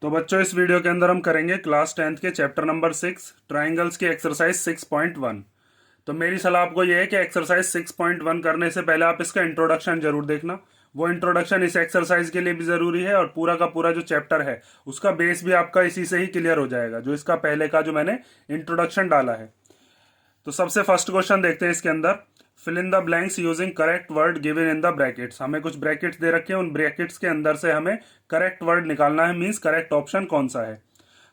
तो बच्चों इस वीडियो के अंदर हम करेंगे क्लास 10th के चैप्टर नंबर 6 ट्राइंगल्स की एक्सरसाइज 6.1। तो मेरी सलाह आपको यह है कि एक्सरसाइज 6.1 करने से पहले आप इसका इंट्रोडक्शन जरूर देखना। वो इंट्रोडक्शन इस एक्सरसाइज के लिए भी जरूरी है और पूरा का पूरा जो चैप्टर है उसका बेस भी आपका इसी से ही क्लियर हो जाएगा, जो इसका पहले का जो मैंने इंट्रोडक्शन डाला है। तो सबसे फर्स्ट क्वेश्चन देखते हैं इसके अंदर। Fill in the blanks using correct word given in the brackets. हमें कुछ ब्रैकेट्स दे रखे हैं, उन ब्रैकेट्स के अंदर से हमें करेक्ट वर्ड निकालना है, मींस करेक्ट ऑप्शन कौन सा है।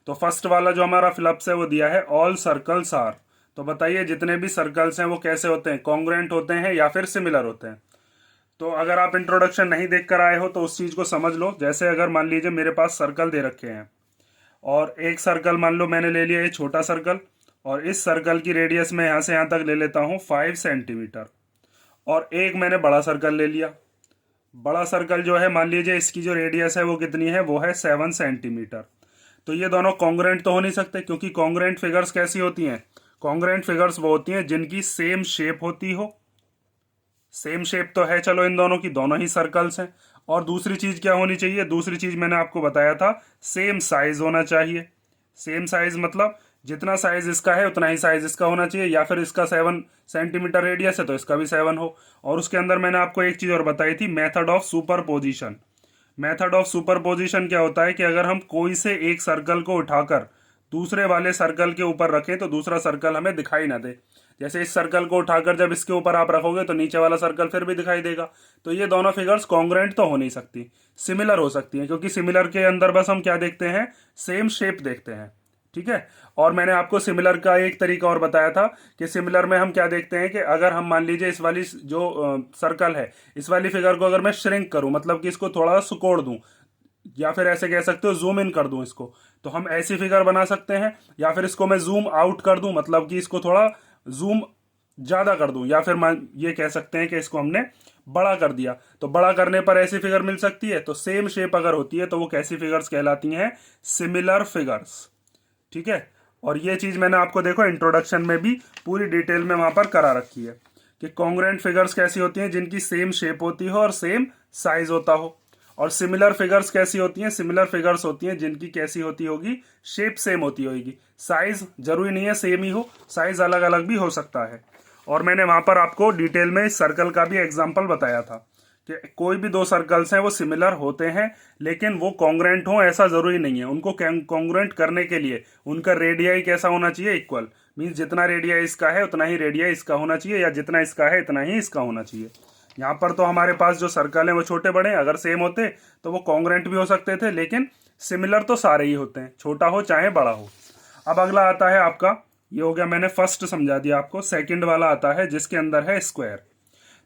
तो फर्स्ट वाला जो हमारा फिलअप्स है वो दिया है ऑल सर्कल्स आर। तो बताइए जितने भी सर्कल्स हैं वो कैसे होते हैं, कॉन्ग्रुएंट होते हैं या फिर सिमिलर होते हैं। तो अगर आप इंट्रोडक्शन नहीं देख कर आए हो तो उस चीज को समझ लो। जैसे अगर मान लीजिए मेरे पास सर्कल दे रखे हैं और एक सर्कल मान लो मैंने ले लिया ये छोटा सर्कल, और इस सर्कल की रेडियस में यहां से यहां तक ले लेता हूं 5 सेंटीमीटर, और एक मैंने बड़ा सर्कल ले लिया। बड़ा सर्कल जो है मान लीजिए इसकी जो रेडियस है वो कितनी है, वो है 7 सेंटीमीटर। तो ये दोनों कॉन्ग्रुएंट तो हो नहीं सकते, क्योंकि कॉन्ग्रुएंट फिगर्स कैसी होती हैं, कॉन्ग्रुएंट फिगर्स वो होती हैं जिनकी सेम शेप होती हो। सेम शेप तो है चलो इन दोनों की, दोनों ही सर्कल्स हैं। और दूसरी चीज क्या होनी चाहिए, दूसरी चीज मैंने आपको बताया था सेम साइज होना चाहिए। सेम साइज मतलब जितना साइज इसका है उतना ही साइज इसका होना चाहिए, या फिर इसका 7 सेंटीमीटर रेडियस है तो इसका भी 7 हो। और उसके अंदर मैंने आपको एक चीज और बताई थी, method of superposition. Method of superposition क्या होता है कि अगर हम कोई से एक सर्कल को उठाकर दूसरे वाले सर्कल के ऊपर रखें तो दूसरा सर्कल हमें दिखाई ना दे। जैसे इस सर्कल को उठाकर जब इसके ऊपर आप रखोगे तो नीचे वाला सर्कल फिर भी दिखाई देगा। तो ये दोनों फिगर्स कॉन्ग्रुएंट तो हो नहीं सकती, सिमिलर हो सकती हैं, क्योंकि सिमिलर के अंदर बस हम क्या देखते हैं, सेम शेप देखते हैं। ठीक है। और मैंने आपको सिमिलर का एक तरीका और बताया था कि सिमिलर में हम क्या देखते हैं कि अगर हम मान लीजिए इस वाली जो सर्कल है, इस वाली फिगर को अगर मैं श्रिंक करूं, मतलब कि इसको थोड़ा सिकोड़ दूं, या फिर ऐसे कह सकते हो जूम इन कर दूं इसको, तो हम ऐसी फिगर बना सकते हैं। या फिर इसको मैं जूम आउट कर दूं, मतलब कि इसको थोड़ा जूम ज्यादा कर दूं, या फिर ये कह सकते हैं कि इसको हमने बड़ा कर दिया, तो बड़ा करने पर ऐसी फिगर मिल सकती है। तो सेम शेप अगर होती है तो वो कैसी फिगर्स कहलाती हैं, सिमिलर फिगर्स। ठीक है। और ये चीज मैंने आपको देखो इंट्रोडक्शन में भी पूरी डिटेल में वहां पर करा रखी है कि कॉन्ग्रुएंट फिगर्स कैसी होती हैं, जिनकी सेम शेप होती हो और सेम साइज होता हो। और सिमिलर फिगर्स कैसी होती हैं, सिमिलर फिगर्स होती हैं जिनकी कैसी होती होगी, शेप सेम होती होगी। साइज जरूरी नहीं है सेम ही हो, साइज अलग अलग भी हो सकता है। और मैंने वहां पर आपको डिटेल में इस सर्कल का भी एग्जाम्पल बताया था कि कोई भी दो सर्कल्स हैं वो सिमिलर होते हैं, लेकिन वो कॉन्ग्रुएंट हो ऐसा जरूरी नहीं है। उनको कॉन्ग्रुएंट करने के लिए उनका रेडियाई कैसा होना चाहिए, इक्वल। मीन्स जितना रेडियाई इसका है उतना ही रेडियाई इसका होना चाहिए, या जितना इसका है इतना ही इसका होना चाहिए। यहाँ पर तो हमारे पास जो सर्कल है वो छोटे बड़े, अगर सेम होते तो वो कॉन्ग्रुएंट भी हो सकते थे, लेकिन सिमिलर तो सारे ही होते हैं, छोटा हो चाहे बड़ा हो। अब अगला आता है आपका, ये हो गया मैंने फर्स्ट समझा दिया आपको। सेकंड वाला आता है जिसके अंदर है स्क्वायर।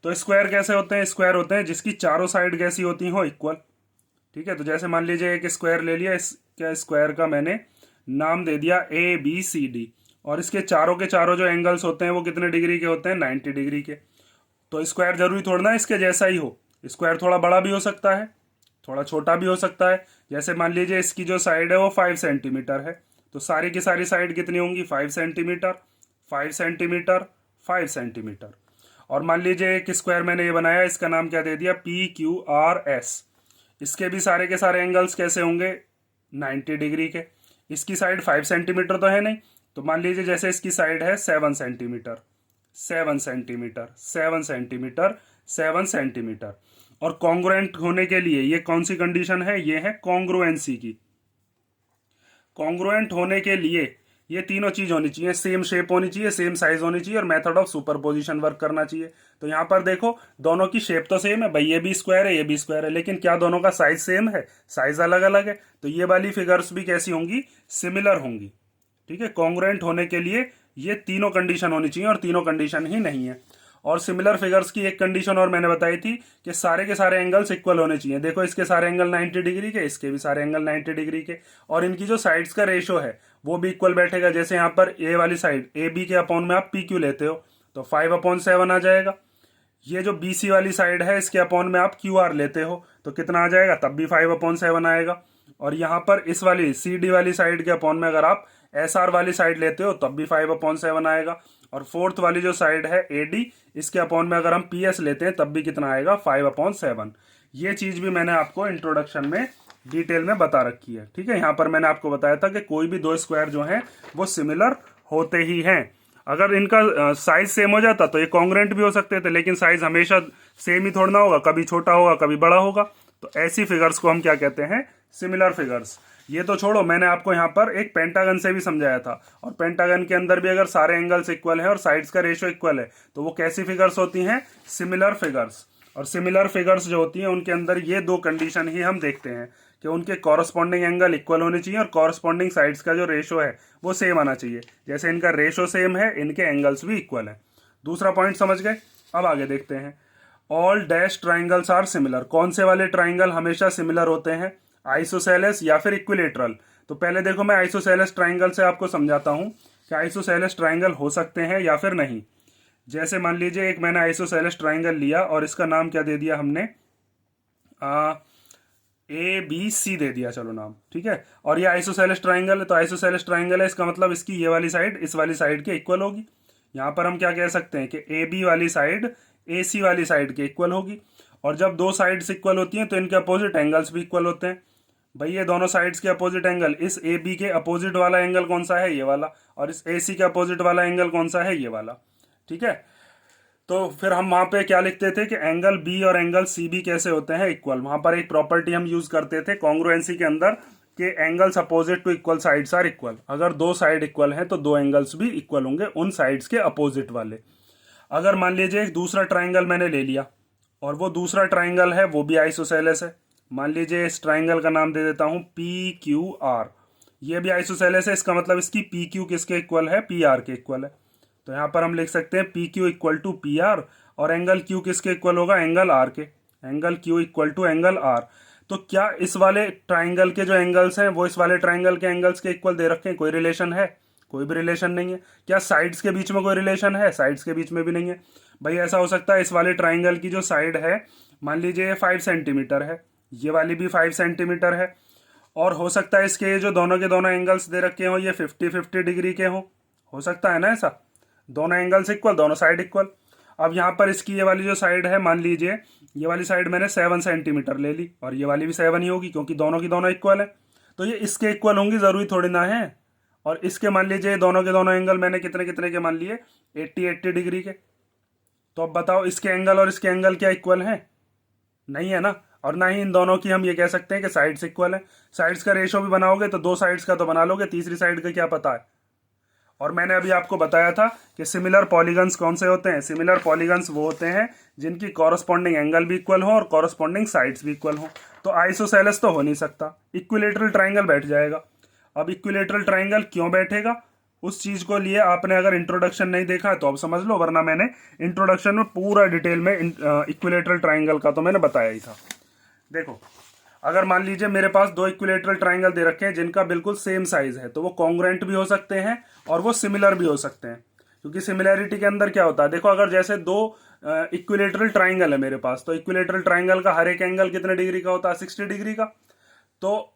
तो स्क्वायर कैसे होते हैं, स्क्वायर होते हैं जिसकी चारों साइड कैसी होती हो, इक्वल। ठीक है। तो जैसे मान लीजिए एक स्क्वायर ले लिया, इसके स्क्वायर का मैंने नाम दे दिया ABCD, और इसके चारों के चारों जो एंगल्स होते हैं वो कितने डिग्री के होते हैं, 90 डिग्री के। तो स्क्वायर जरूरी थोड़ा ना इसके जैसा ही हो, स्क्वायर थोड़ा बड़ा भी हो सकता है, थोड़ा छोटा भी हो सकता है। जैसे मान लीजिए इसकी जो साइड है वो 5 सेंटीमीटर है, तो सारी की सारी साइड कितनी होंगी, 5 सेंटीमीटर, 5 सेंटीमीटर, 5 सेंटीमीटर। और मान लीजिए एक स्क्वायर मैंने ये बनाया, इसका नाम क्या दे दिया, PQRS। इसके भी सारे के सारे एंगल्स कैसे होंगे, 90 डिग्री के। इसकी साइड 5 सेंटीमीटर तो है नहीं, तो मान लीजिए जैसे इसकी साइड है 7 सेंटीमीटर, 7 सेंटीमीटर, 7 सेंटीमीटर, 7 सेंटीमीटर। और कॉन्ग्रुएंट होने के लिए ये कौन सी कंडीशन है, ये है कॉन्ग्रुएंसी की। कॉन्ग्रुएंट होने के लिए ये तीनों चीज होनी चाहिए, सेम शेप होनी चाहिए, सेम साइज होनी चाहिए, और मेथड ऑफ सुपरपोजिशन वर्क करना चाहिए। तो यहाँ पर देखो दोनों की शेप तो सेम है भाई, ये भी स्क्वायर है ये भी स्क्वायर है, लेकिन क्या दोनों का साइज सेम है, साइज अलग अलग है। तो ये वाली फिगर्स भी कैसी होंगी, सिमिलर होंगी। ठीक है। कॉन्ग्रुएंट होने के लिए ये तीनों कंडीशन होनी चाहिए, और तीनों कंडीशन ही नहीं है। और सिमिलर फिगर्स की एक कंडीशन और मैंने बताई थी कि सारे के सारे एंगल्स इक्वल होने चाहिए। देखो इसके सारे एंगल 90 डिग्री के, इसके भी सारे एंगल 90 डिग्री के, और इनकी जो साइड्स का रेशो है वो भी इक्वल बैठेगा। जैसे यहाँ पर ए वाली साइड AB के अपॉन में आप PQ लेते हो तो 5/7 आ जाएगा। ये जो BC वाली साइड है इसके अपॉन में आप QR लेते हो तो कितना आ जाएगा, तब भी 5/7 आएगा। और यहाँ पर इस वाली CD वाली साइड के अपॉन में अगर आप SR वाली साइड लेते हो तब भी 5/7 आएगा। और फोर्थ वाली जो साइड है AD, इसके अपॉन में अगर हम PS लेते हैं तब भी कितना आएगा, 5/7। ये चीज भी मैंने आपको इंट्रोडक्शन में डिटेल में बता रखी है। ठीक है, यहाँ पर मैंने आपको बताया था कि कोई भी दो स्क्वायर जो हैं वो सिमिलर होते ही हैं। अगर इनका साइज सेम हो जाता तो ये कॉन्ग्रुएंट भी हो सकते थे, लेकिन साइज हमेशा सेम ही थोड़ा ना होगा, कभी छोटा होगा कभी बड़ा होगा। तो ऐसी फिगर्स को हम क्या कहते हैं, सिमिलर फिगर्स। ये तो छोड़ो, मैंने आपको यहाँ पर एक पेंटागन से भी समझाया था, और पेंटागन के अंदर भी अगर सारे एंगल्स इक्वल है और साइड्स का रेशियो इक्वल है तो वो कैसी फिगर्स होती हैं, सिमिलर फिगर्स। और सिमिलर फिगर्स जो होती हैं उनके अंदर ये दो कंडीशन ही हम देखते हैं कि उनके कॉरस्पॉन्डिंग एंगल इक्वल होने चाहिए और कॉरस्पॉन्डिंग साइड्स का जो रेशो है वो सेम आना चाहिए। जैसे इनका रेशो सेम है, इनके एंगल्स भी इक्वल है। दूसरा पॉइंट समझ गए। अब आगे देखते हैं, all dash triangles are similar. कौन से वाले ट्राइंगल हमेशा सिमिलर होते हैं, आइसोसेलेस या फिर इक्विलेटरल। तो पहले देखो मैं आइसोसेलेस ट्राइंगल से आपको समझाता हूं कि आइसोसेलेस ट्राइंगल हो सकते हैं या फिर नहीं। जैसे मान लीजिए एक मैंने आइसोसेलेस ट्राइंगल लिया और इसका नाम क्या दे दिया हमने, ABC दे दिया, चलो नाम, ठीक है। और ये आइसोसेलेस ट्राइंगल है, तो आइसोसेलेस ट्राइंगल है, इसका मतलब इसकी ये वाली साइड इस वाली साइड के इक्वल होगी। यहाँ पर हम क्या कह सकते हैं कि AB वाली साइड AC वाली साइड के इक्वल होगी। और जब दो साइड्स इक्वल होती हैं तो इनके अपोजिट एंगल्स भी इक्वल होते हैं। भाई ये दोनों साइड्स के अपोजिट एंगल, इस AB के अपोजिट वाला एंगल कौन सा है, ये वाला, और इस AC के अपोजिट वाला एंगल कौन सा है, ये वाला। ठीक है, तो फिर हम वहां पे क्या लिखते थे कि एंगल B और एंगल CB कैसे होते हैं, इक्वल। वहां पर एक प्रॉपर्टी हम यूज करते थे कॉन्ग्रुएंसी के अंदर कि angles opposite to equal sides are equal. अगर दो साइड इक्वल हैं तो दो एंगल्स भी इक्वल होंगे उन साइड्स के अपोजिट वाले। अगर मान लीजिए एक दूसरा ट्राइंगल मैंने ले लिया और वो दूसरा ट्राइंगल है वो भी आइसोसेलेस है। मान लीजिए इस ट्राइंगल का नाम दे देता हूं PQR। ये भी आइसोसेलेस है, इसका मतलब इसकी PQ किसके इक्वल है, PR के इक्वल है। तो यहां पर हम लिख सकते हैं PQ इक्वल टू PR, और एंगल Q किसके इक्वल होगा, एंगल R के। Angle Q equal to angle R। तो क्या इस वाले ट्राइंगल के जो एंगल्स हैं वो इस वाले ट्राइंगल के एंगल्स के इक्वल दे रखे हैं, कोई रिलेशन है, कोई भी रिलेशन नहीं है। क्या साइड्स के बीच में कोई रिलेशन है, साइड्स के बीच में भी नहीं है। भाई ऐसा हो सकता है इस वाले ट्राइंगल की जो साइड है, मान लीजिए ये 5 सेंटीमीटर है, ये वाली भी 5 सेंटीमीटर है, और हो सकता है इसके जो दोनों के दोनों एंगल्स दे रखे हो ये 50-50 डिग्री के हो सकता है ना ऐसा, दोनों एंगल्स इक्वल, दोनों साइड इक्वल। अब यहाँ पर इसकी ये वाली जो साइड है, मान लीजिए ये वाली साइड मैंने 7 सेंटीमीटर ले ली, और ये वाली भी 7 ही होगी क्योंकि दोनों की दोनों इक्वल है। तो ये इसके इक्वल होंगी, जरूरी थोड़ी ना है। और इसके मान लीजिए दोनों के दोनों एंगल मैंने कितने कितने के मान लिए, 80-80 डिग्री के। तो अब बताओ इसके एंगल और इसके एंगल क्या इक्वल है, नहीं है ना। और ना ही इन दोनों की हम ये कह सकते हैं कि साइड्स इक्वल है। साइड्स का रेशो भी बनाओगे तो दो साइड्स का तो बना लोगे, तीसरी साइड का क्या पता है। और मैंने अभी आपको बताया था कि सिमिलर पॉलीगन्स कौन से होते हैं। सिमिलर पॉलीगन्स वो होते हैं जिनकी कॉरस्पॉन्डिंग एंगल भी इक्वल हो और कॉरस्पॉन्डिंग साइड्स भी इक्वल हो। तो आइसोसेलेस तो हो नहीं सकता, इक्विलेटरल ट्राइंगल बैठ जाएगा। अब इक्विलेटरल ट्राइंगल क्यों बैठेगा, उस चीज को लिए आपने अगर इंट्रोडक्शन नहीं देखा तो अब समझ लो, वरना मैंने इंट्रोडक्शन में पूरा डिटेल में इक्विलेटरल ट्राइंगल का तो मैंने बताया ही था। देखो, अगर मान लीजिए मेरे पास दो इक्विलेटरल ट्राइंगल दे रखे हैं जिनका बिल्कुल सेम साइज है, तो वो कॉन्ग्रुएंट भी हो सकते हैं और वो सिमिलर भी हो सकते हैं। क्योंकि सिमिलैरिटी के अंदर क्या होता है, देखो अगर जैसे दो इक्विलेटरल ट्राइंगल है मेरे पास, तो इक्विलेटरल ट्राइंगल का हर एक एंगल कितने डिग्री का होता है, 60 डिग्री का। तो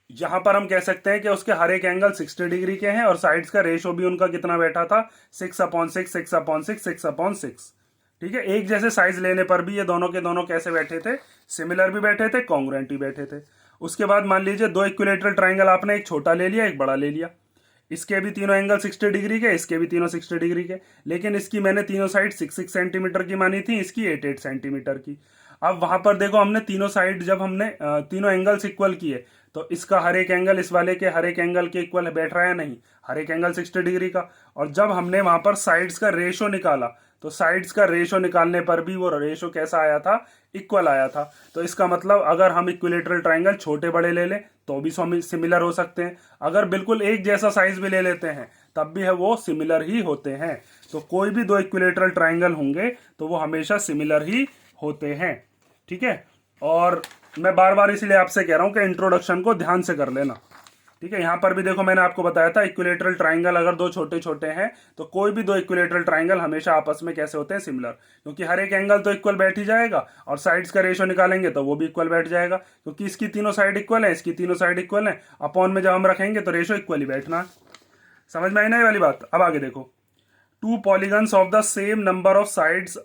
यहां पर हम कह सकते हैं कि उसके हर एक एंगल 60 डिग्री के हैं, और साइड्स का रेशो भी उनका कितना बैठा था, 6/6, 6/6, 6/6। ठीक है, एक जैसे साइज लेने पर भी ये दोनों के दोनों कैसे बैठे थे, सिमिलर भी बैठे थे, कॉन्ग्रुएंट भी बैठे थे। उसके बाद मान लीजिए दो इक्विलेटरल ट्राइंगल आपने एक छोटा ले लिया एक बड़ा ले लिया, इसके भी तीनों एंगल 60 डिग्री के, इसके भी तीनों 60 डिग्री के, लेकिन इसकी मैंने तीनों साइड 6-6 सेंटीमीटर की मानी थी, इसकी 8-8 सेंटीमीटर की। अब वहां पर देखो हमने तीनों साइड जब हमने तीनों एंगल्स इक्वल किए तो इसका हर एक एंगल इस वाले के हर एक एंगल के इक्वल बैठ रहा है, नहीं, हर एक एंगल 60 डिग्री का। और जब हमने वहां पर साइड्स का रेशो निकाला तो साइड्स का रेशो निकालने पर भी वो रेशो कैसा आया था, इक्वल आया था। तो इसका मतलब अगर हम इक्विलेटरल ट्राइंगल छोटे बड़े ले लें तो भी सिमिलर हो सकते हैं, अगर बिल्कुल एक जैसा साइज भी ले लेते हैं तब भी है वो सिमिलर ही होते हैं। तो कोई भी दो इक्विलेटरल ट्राइंगल होंगे तो वो हमेशा सिमिलर ही होते हैं। ठीक है, और मैं बार बार इसलिए आपसे कह रहा हूं कि इंट्रोडक्शन को ध्यान से कर लेना। ठीक है, यहां पर भी देखो मैंने आपको बताया था इक्विलेटरल ट्राइंगल अगर दो छोटे छोटे हैं तो कोई भी दो इक्विलेटरल ट्राइंगल हमेशा आपस में कैसे होते हैं, सिमिलर। क्योंकि हर एक एंगल तो इक्वल बैठ ही जाएगा, और साइड्स का रेशो निकालेंगे तो वो भी इक्वल बैठ जाएगा, क्योंकि इसकी तीनों साइड इक्वल है, इसकी तीनों साइड इक्वल है, अपॉन में जब हम रखेंगे तो रेशो इक्वल ही बैठना। समझ में आई ना ये वाली बात। अब आगे देखो, two polygons of the same number of sides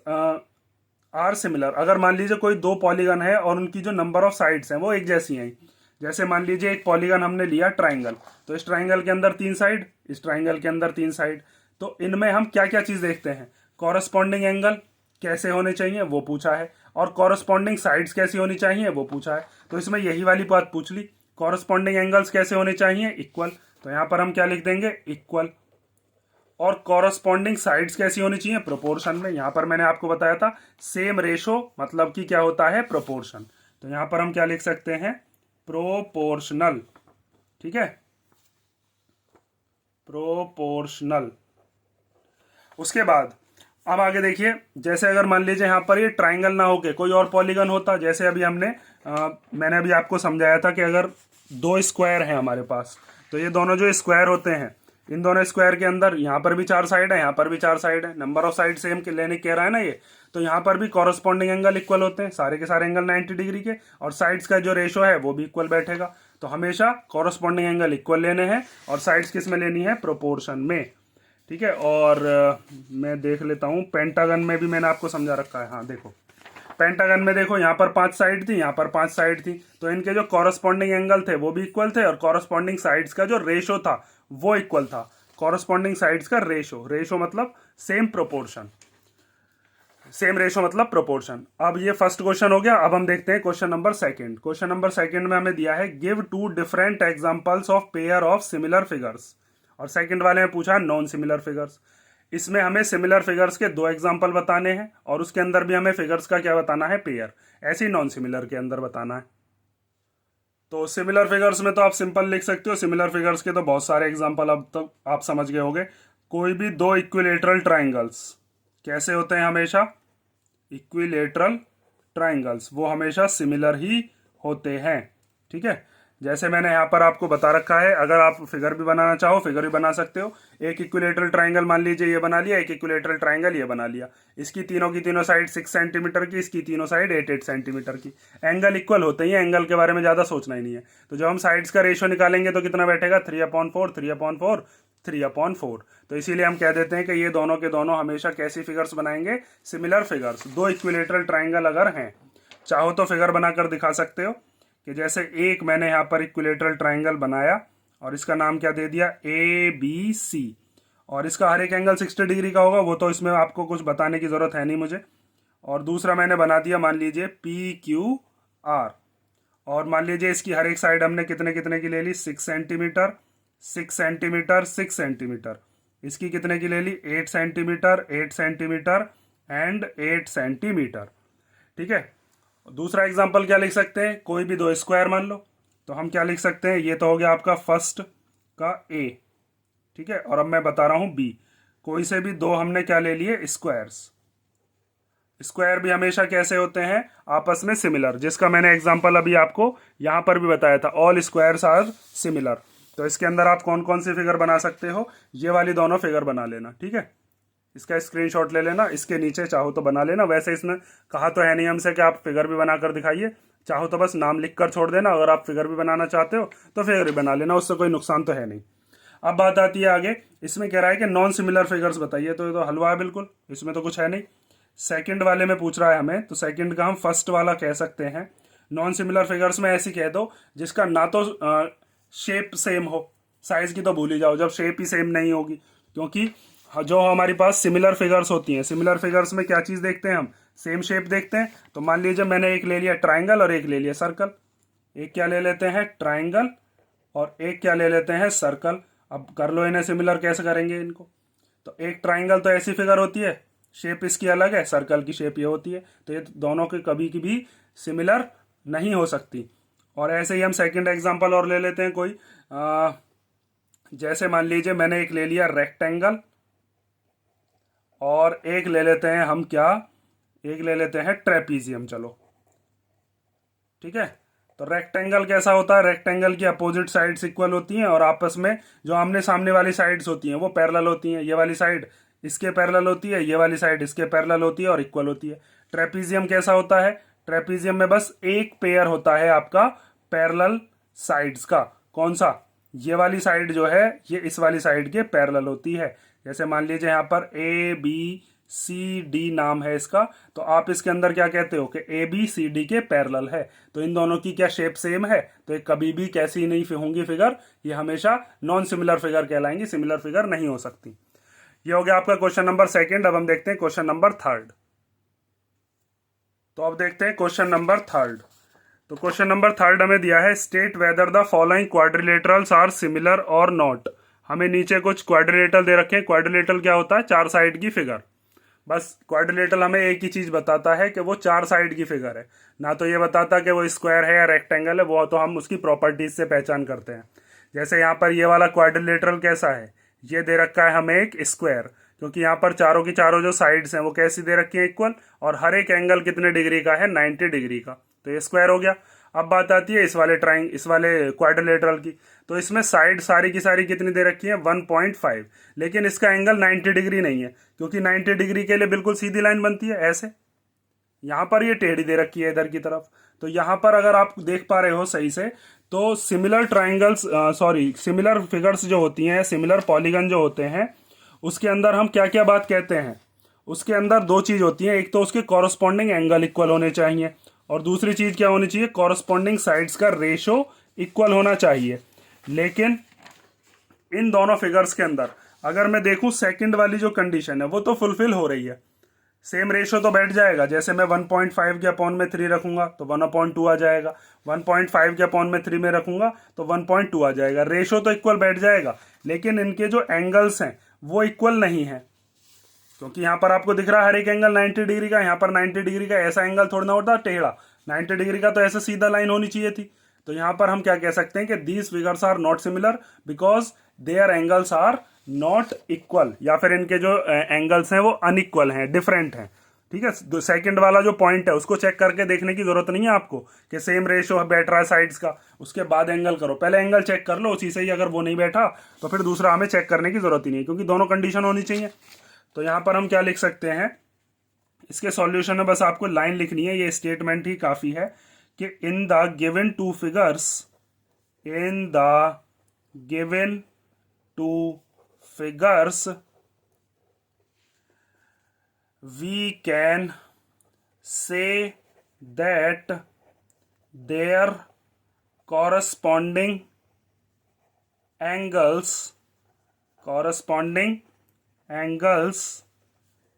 are similar. अगर मान लीजिए कोई दो पॉलीगन है और उनकी जो नंबर ऑफ साइड्स हैं वो एक जैसी हैं, जैसे मान लीजिए एक पॉलीगन हमने लिया ट्राइंगल, तो इस ट्राइंगल के अंदर 3 साइड, इस ट्राइंगल के अंदर 3 साइड, तो इनमें हम क्या क्या चीज देखते हैं, कॉरस्पॉन्डिंग एंगल कैसे होने चाहिए वो पूछा है, और कॉरस्पॉन्डिंग साइड्स कैसी होनी चाहिए वो पूछा है। तो इसमें यही वाली बात पूछ ली, कॉरस्पॉन्डिंग एंगल्स कैसे होने चाहिए, इक्वल, तो यहां पर हम क्या लिख देंगे, इक्वल। और कॉरस्पॉन्डिंग साइड्स कैसी होनी चाहिए, प्रोपोर्शन में। यहां पर मैंने आपको बताया था सेम रेशो मतलब कि क्या होता है, प्रोपोर्शन। तो यहां पर हम क्या लिख सकते हैं, प्रोपोर्शनल, ठीक है, प्रोपोर्शनल। उसके बाद अब आगे देखिए, जैसे अगर मान लीजिए यहां पर ये ट्राइंगल ना होके कोई और पॉलीगन होता, जैसे अभी मैंने अभी आपको समझाया था कि अगर 2 स्क्वायर हैं हमारे पास, तो ये दोनों जो स्क्वायर होते हैं, इन दोनों स्क्वायर के अंदर यहाँ पर भी 4 साइड है, यहाँ पर भी 4 साइड है, नंबर ऑफ साइड सेम के लेने कह रहा है ना ये, तो यहाँ पर भी कॉरस्पॉन्डिंग एंगल इक्वल होते हैं, सारे के सारे एंगल 90 डिग्री के, और साइड्स का जो रेशो है वो भी इक्वल बैठेगा। तो हमेशा कॉरस्पॉन्डिंग एंगल इक्वल लेने हैं, और साइड्स किस में लेनी है, प्रोपोर्शन में, ठीक है। और मैं देख लेता हूँ, पेंटागन में भी मैंने आपको समझा रखा है। हाँ देखो, पेंटागन में देखो यहाँ पर 5 साइड थी, यहाँ पर 5 साइड थी, तो इनके जो कॉरस्पॉन्डिंग एंगल थे वो भी इक्वल थे, और कॉरस्पॉन्डिंग साइड्स का जो रेशो था वो इक्वल था। कॉरस्पॉन्डिंग साइड्स का रेशो, रेशो मतलब सेम प्रोपोर्शन, सेम रेशो मतलब प्रोपोर्शन। अब ये फर्स्ट क्वेश्चन हो गया। अब हम देखते हैं question number second. Question number second में हमें दिया है give 2 different examples of pair of similar figures, और सेकंड वाले में पूछा नॉन सिमिलर फिगर्स। इसमें हमें सिमिलर फिगर्स के 2 एग्जांपल बताने हैं, और उसके अंदर भी हमें फिगर्स का क्या बताना है, पेयर। ऐसे ही नॉन सिमिलर के अंदर बताना है। तो सिमिलर फिगर्स में तो आप सिंपल लिख सकते हो, सिमिलर फिगर्स के तो बहुत सारे एग्जांपल अब तक आप समझ गए होंगे। कोई भी 2 इक्विलेटरल ट्राइंगल्स कैसे होते हैं, हमेशा इक्विलेटरल ट्राइंगल्स वो हमेशा सिमिलर ही होते हैं, ठीक है। जैसे मैंने यहाँ पर आपको बता रखा है, अगर आप फिगर भी बनाना चाहो फिगर भी बना सकते हो। एक इक्विलेटरल ट्राइंगल मान लीजिए ये बना लिया, एक इक्विलेटरल ट्राइंगल ये बना लिया, इसकी तीनों की तीनों साइड 6 सेंटीमीटर की, इसकी तीनों साइड 8 सेंटीमीटर की। एंगल इक्वल होते ही, एंगल के बारे में ज्यादा सोचना ही नहीं है। तो जब हम साइड्स का रेशियो निकालेंगे तो कितना बैठेगा, 3/4, 3/4, 3/4। तो इसीलिए हम कह देते हैं कि ये दोनों के दोनों हमेशा कैसी फिगर्स बनाएंगे, सिमिलर फिगर्स। 2 इक्विलेटरल ट्राइंगल अगर हैं, चाहो तो फिगर बनाकर दिखा सकते हो कि जैसे एक मैंने यहाँ पर इक्विलेटरल ट्राइंगल बनाया, और इसका नाम क्या दे दिया, ABC, और इसका हर एक एंगल 60 डिग्री का होगा, वो तो इसमें आपको कुछ बताने की जरूरत है नहीं मुझे। और दूसरा मैंने बना दिया मान लीजिए PQR, और मान लीजिए इसकी हर एक साइड हमने कितने कितने की ले ली, 6 सेंटीमीटर, 6 सेंटीमीटर, 6 सेंटीमीटर। इसकी कितने की ले ली, 8 सेंटीमीटर, 8 सेंटीमीटर एंड 8 सेंटीमीटर, ठीक है। दूसरा एग्जांपल क्या लिख सकते हैं, कोई भी 2 स्क्वायर मान लो, तो हम क्या लिख सकते हैं, ये तो हो गया आपका फर्स्ट का A, ठीक है। और अब मैं बता रहा हूं B, कोई से भी 2 हमने क्या ले लिए, स्क्वायर्स। स्क्वायर भी हमेशा कैसे होते हैं, आपस में सिमिलर, जिसका मैंने एग्जांपल अभी आपको यहां पर भी बताया था, ऑल स्क्वायर्स आर सिमिलर। तो इसके अंदर आप कौन कौन सी फिगर बना सकते हो, ये वाली दोनों फिगर बना लेना, ठीक है। इसका स्क्रीनशॉट ले लेना, इसके नीचे चाहो तो बना लेना। वैसे इसमें कहा तो है नहीं हमसे कि आप फिगर भी बनाकर दिखाइए, चाहो तो बस नाम लिख कर छोड़ देना। अगर आप फिगर भी बनाना चाहते हो तो फिगर भी बना लेना, उससे कोई नुकसान तो है नहीं। अब बात आती है आगे, इसमें कह रहा है कि नॉन सिमिलर फिगर्स बताइए, तो ये तो हलवा है बिल्कुल, इसमें तो कुछ है नहीं। सेकंड वाले में पूछ रहा है हमें, तो सेकंड का हम फर्स्ट वाला कह सकते हैं। नॉन सिमिलर फिगर्स में ऐसी कह दो जिसका ना तो शेप सेम हो, साइज की तो भूल ही जाओ जब शेप ही सेम नहीं होगी, क्योंकि जो हमारे पास सिमिलर फिगर्स होती हैं, सिमिलर फिगर्स में क्या चीज देखते हैं हम, सेम शेप देखते हैं। तो मान लीजिए मैंने एक ले लिया ट्राइंगल और एक ले लिया सर्कल, एक क्या ले लेते हैं ट्राइंगल और एक क्या ले लेते हैं सर्कल। अब कर लो इन्हें सिमिलर, कैसे करेंगे इनको, तो एक ट्राइंगल तो ऐसी फिगर होती है, शेप इसकी अलग है, सर्कल की शेप ये होती है, तो ये दोनों के कभी की भी सिमिलर नहीं हो सकती। और ऐसे ही हम सेकंड एग्जांपल और ले लेते हैं कोई, जैसे मान लीजिए मैंने एक ले लिया रेक्टेंगल और एक ले लेते हैं हम क्या, एक ले लेते हैं ट्रेपीजियम, चलो ठीक है। तो रेक्टेंगल कैसा होता है, रेक्टेंगल की अपोजिट साइड्स इक्वल होती हैं और आपस में जो आमने सामने वाली साइड्स होती हैं वो पैरेलल होती हैं। ये वाली साइड इसके पैरेलल होती है, ये वाली साइड इसके पैरेलल होती है और इक्वल होती है। ट्रेपीजियम कैसा होता है, ट्रेपीजियम में बस एक पेयर होता है आपका पैरेलल साइड्स का, कौन सा, ये वाली साइड जो है ये इस वाली साइड के पैरेलल होती है। जैसे मान लीजिए यहाँ पर A B सी डी नाम है इसका, तो आप इसके अंदर क्या कहते हो कि ए बी सी डी के पैरेलल है। तो इन दोनों की क्या शेप सेम है, तो ये कभी भी कैसी नहीं होंगी फिगर, ये हमेशा नॉन सिमिलर फिगर कहलाएंगी, सिमिलर फिगर नहीं हो सकती। ये हो गया आपका क्वेश्चन नंबर सेकंड। अब हम देखते हैं क्वेश्चन नंबर थर्ड। तो अब देखते हैं क्वेश्चन नंबर थर्ड। तो क्वेश्चन नंबर थर्ड हमें दिया है, state whether the following quadrilaterals are similar और नॉट। हमें नीचे कुछ क्वाड्रिलेटरल दे रखे हैं। क्वाड्रिलेटरल क्या होता है, चार साइड की फिगर। बस क्वाड्रिलेटरल हमें एक ही चीज बताता है कि वो चार साइड की फिगर है, ना तो ये बताता कि वो स्क्वायर है या रेक्टेंगल है, वो तो हम उसकी प्रॉपर्टीज से पहचान करते हैं। जैसे यहाँ पर ये वाला क्वाड्रिलेटरल कैसा है, ये दे रखा है हमें एक स्क्वायर, क्योंकि यहाँ पर चारों की चारों जो साइड्स हैं वो कैसी दे रखी है, इक्वल, और हर एक एंगल कितने डिग्री का है, 90 डिग्री का, तो ये स्क्वायर हो गया। अब बात आती है इस वाले क्वाड्रिलेटरल की। तो इसमें साइड सारी की सारी कितनी दे रखी है, 1.5, लेकिन इसका एंगल 90 डिग्री नहीं है, क्योंकि 90 डिग्री के लिए बिल्कुल सीधी लाइन बनती है ऐसे। यहाँ पर ये टेढ़ी दे रखी है इधर की तरफ। तो यहाँ पर अगर आप देख पा रहे हो सही से, तो सिमिलर ट्राइंगल्स सिमिलर फिगर्स जो होती हैं, सिमिलर पॉलीगन जो होते हैं, उसके अंदर हम क्या क्या बात कहते हैं, उसके अंदर दो चीज होती हैं। एक तो उसके कॉरस्पॉन्डिंग एंगल इक्वल होने चाहिए, और दूसरी चीज क्या होनी चाहिए, कॉरस्पॉन्डिंग साइड्स का रेशो इक्वल होना चाहिए। लेकिन इन दोनों फिगर्स के अंदर अगर मैं देखूं, सेकंड वाली जो कंडीशन है वो तो फुलफिल हो रही है, सेम रेशो तो बैठ जाएगा। जैसे मैं 1.5 के अपॉन में 3 रखूंगा तो 1/2 आ जाएगा, 1.5 के अपॉन में 3 में रखूंगा तो 1.2 आ जाएगा, रेशो तो इक्वल बैठ जाएगा। लेकिन इनके जो एंगल्स हैं वो इक्वल नहीं है, क्योंकि यहाँ पर आपको दिख रहा है हर एक एंगल 90 डिग्री का, यहाँ पर 90 डिग्री का ऐसा एंगल थोड़ा ना होता टेढ़ा, 90 डिग्री का तो ऐसे सीधा लाइन होनी चाहिए थी। तो यहाँ पर हम क्या कह सकते हैं कि these figures are not similar because their angles are not equal, या फिर इनके जो एंगल्स हैं वो अनइक्वल हैं, डिफरेंट हैं। ठीक है, सेकंड वाला जो पॉइंट है उसको चेक करके देखने की जरूरत नहीं है आपको कि सेम रेशो बैठ रहा है साइड्स का, उसके बाद एंगल करो, पहले एंगल चेक कर लो, उसी से ही अगर वो नहीं बैठा तो फिर दूसरा हमें चेक करने की जरूरत ही नहीं है, क्योंकि दोनों कंडीशन होनी चाहिए। तो यहां पर हम क्या लिख सकते हैं, इसके सॉल्यूशन में बस आपको लाइन लिखनी है, ये स्टेटमेंट ही काफी है कि in the given two figures, in the given two figures we can say that their corresponding angles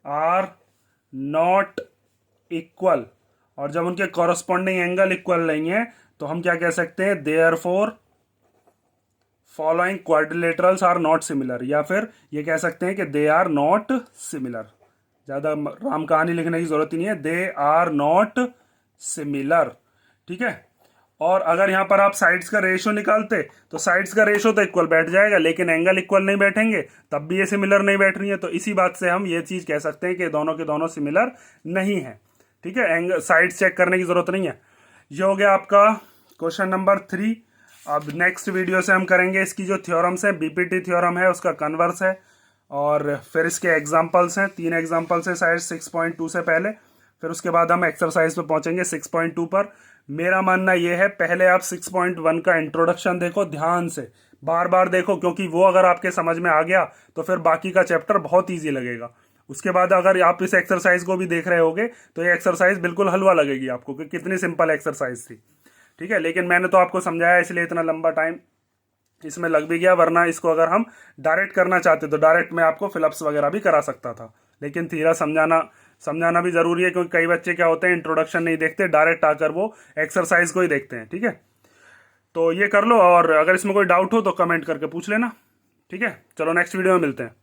are not equal। और जब उनके कॉरस्पॉन्डिंग एंगल इक्वल नहीं है तो हम क्या कह सकते हैं, therefore following quadrilaterals are not similar, या फिर ये कह सकते हैं कि दे आर नॉट सिमिलर। ज्यादा राम कहानी लिखने की जरूरत ही नहीं है, दे आर नॉट सिमिलर। ठीक है, और अगर यहां पर आप साइड्स का रेशो निकालते तो साइड्स का रेशो तो इक्वल बैठ जाएगा, लेकिन एंगल इक्वल नहीं बैठेंगे, तब भी ये सिमिलर नहीं बैठ रही है। तो इसी बात से हम ये चीज कह सकते हैं कि दोनों के दोनों सिमिलर नहीं है। ठीक है, एंगल साइड्स चेक करने की जरूरत नहीं है। ये हो गया आपका क्वेश्चन नंबर 3। अब नेक्स्ट वीडियो से हम करेंगे इसकी जो थ्योरम्स है, बीपीटी थ्योरम है उसका कन्वर्स है, और फिर इसके एग्जाम्पल्स हैं, 3 एग्जाम्पल्स हैं शायद 6.2 से पहले, फिर उसके बाद हम एक्सरसाइज पे पहुंचेंगे 6.2 पर। मेरा मानना यह है, पहले आप 6.1 का इंट्रोडक्शन देखो ध्यान से, बार बार देखो, क्योंकि वो अगर आपके समझ में आ गया तो फिर बाकी का चैप्टर बहुत ईजी लगेगा। उसके बाद अगर आप इस एक्सरसाइज को भी देख रहे होगे तो ये एक्सरसाइज बिल्कुल हलवा लगेगी आपको कि कितनी सिंपल एक्सरसाइज थी। ठीक है, लेकिन मैंने तो आपको समझाया इसलिए इतना लंबा टाइम इसमें लग भी गया, वरना इसको अगर हम डायरेक्ट करना चाहते तो डायरेक्ट मैं आपको फिलअप्स वगैरह भी करा सकता था, लेकिन थीरा समझाना भी जरूरी है, क्योंकि कई बच्चे क्या होते हैं इंट्रोडक्शन नहीं देखते, डायरेक्ट आकर वो एक्सरसाइज को ही देखते हैं। ठीक है, तो ये कर लो, और अगर इसमें कोई डाउट हो तो कमेंट करके पूछ लेना। ठीक है, चलो नेक्स्ट वीडियो में मिलते हैं।